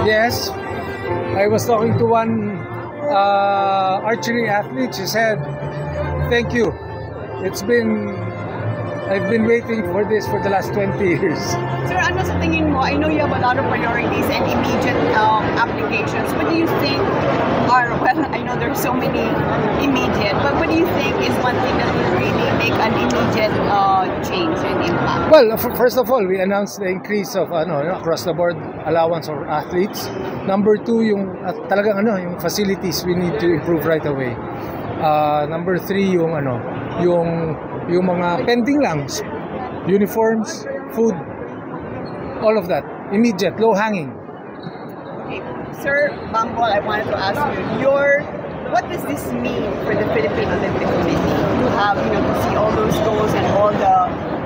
Yes, I was talking to one archery athlete. She said, "Thank you. I've been waiting for this for the last 20 years." Sir, ano sa tingin mo? I know you have a lot of priorities and immediate applications. What do you think are, well, I know there's so many immediate, but what do you think is one thing that will really make an immediate change and impact? Well, first of all, we announced the increase of across the board allowance for athletes. Number two, yung talagang yung facilities we need to improve right away. Number three, yung mga pending lang, uniforms, food, all of that, immediate, low-hanging. Okay. Sir Bambol, I wanted to ask you, what does this mean for the Philippine Olympic Committee to have, to see all those goals and all the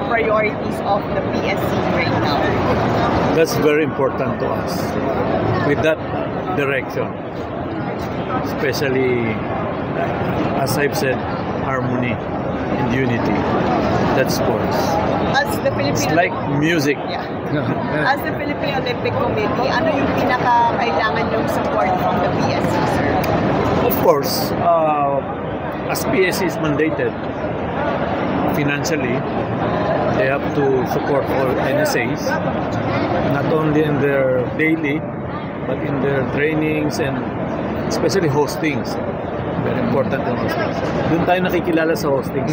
priorities of the PSC right now? That's very important to us. With that direction, especially, as I've said, harmony and unity. That's sports. As the Philippine It's like music. Yeah. As the Philippine Olympic Committee, ano yung pinaka-kailangan yung support from the PSC, sir? Of course, as PSC is mandated financially, they have to support all NSAs, not only in their daily, but in their trainings and especially hostings. Very important yung hostings. Doon tayo nakikilala sa hostings.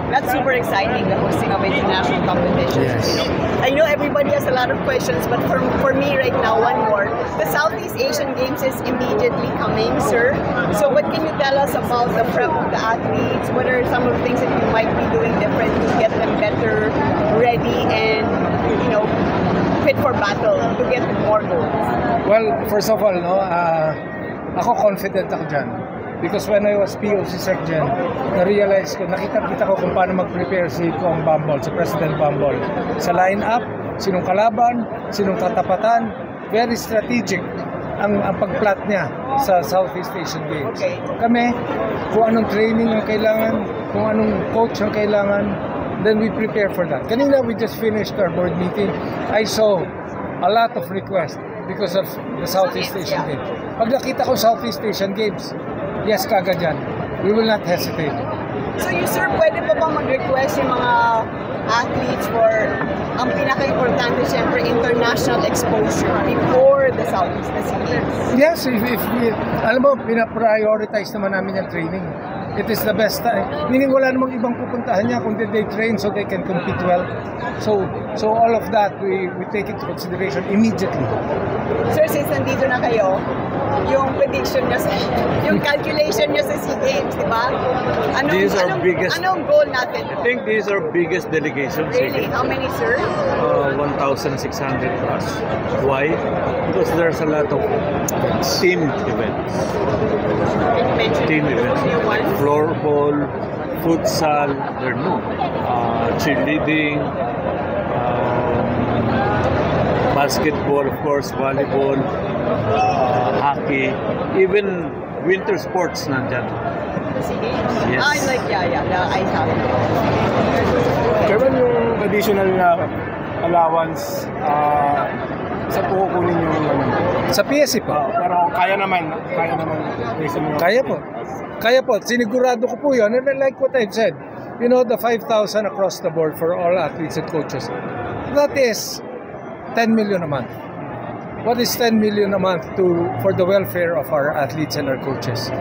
That's super exciting, the hosting of international competitions. Yes. I know everybody has a lot of questions, but for me right now, one more. The Southeast Asian Games is immediately coming, sir. So what can you tell us about the prep of the athletes? What are some of the things that you might be doing different to get them better, ready, and fit for battle to get more goals? Well, first of all, ako confident ako dyan. Because when I was POC Secgen, na-realize ko, nakita ko kung paano mag-prepare si Kong Bambol, si President Bambol. Sa line-up, sinong kalaban, sinong tatapatan, very strategic ang pag-plot niya sa Southeast Asian Games. Okay. Kami, kung anong training ang kailangan, kung anong coach ang kailangan, then we prepare for that. Kanina, we just finished our board meeting. I saw a lot of requests because of the Southeast Asian Games. Pag nakita ko Southeast Asian Games, yes, kagad yan. We will not hesitate. So sir, pwede pa bang mag-request yung mga athletes for ang pinaka-importante siyempre international exposure before the Southeast Asian Games? Yes, if alam mo, pina-prioritize naman namin yung training. It is the best time. Meaning wala namang ibang pupuntahan niya kundi they train so they can compete well. So all of that, we take into consideration immediately. Sir, since nandito na kayo, yung prediction niyo yung calculation niyo sa SEA Games, di ba? Anong goal natin? I think these are biggest delegations. Really? How many, sir? 1,600 plus. Why? Because there's a lot of team events. Team events. Floorball, futsal, there are no. Cheerleading, basketball, of course, volleyball, hockey, even winter sports nandyan. Yes. I like, the ice hockey. Chairman, yung additional allowance, sa po kunin yung Sa PSC po? pero kaya naman. Kaya po, sinigurado ko po yun. And like what I've said, the 5,000 across the board for all athletes and coaches, that is 10 million a month. What is 10 million a month for the welfare of our athletes and our coaches?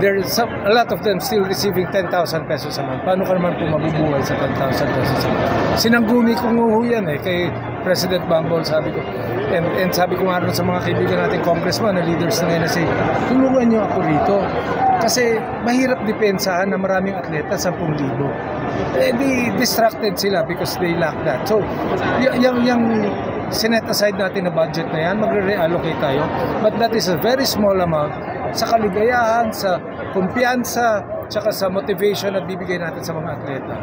There is a lot of them still receiving 10,000 pesos a month. Paano ka naman po mabubuhay sa 10,000 pesos a month? Sinangguni ko yan kay President Bambol, sabi ko. And sabi ko nga rin sa mga kaibigan natin, congressman na leaders ng NSA, tulungan nyo ako rito. Kasi mahirap depensahan na maraming atleta, 10,000. Distracted sila because they lack that. So, yung sinet aside natin na budget na yan, magre-reallocate tayo. But that is a very small amount sa kaligayahan, sa kumpiyansa, tsaka sa motivation na bibigay natin sa mga atleta.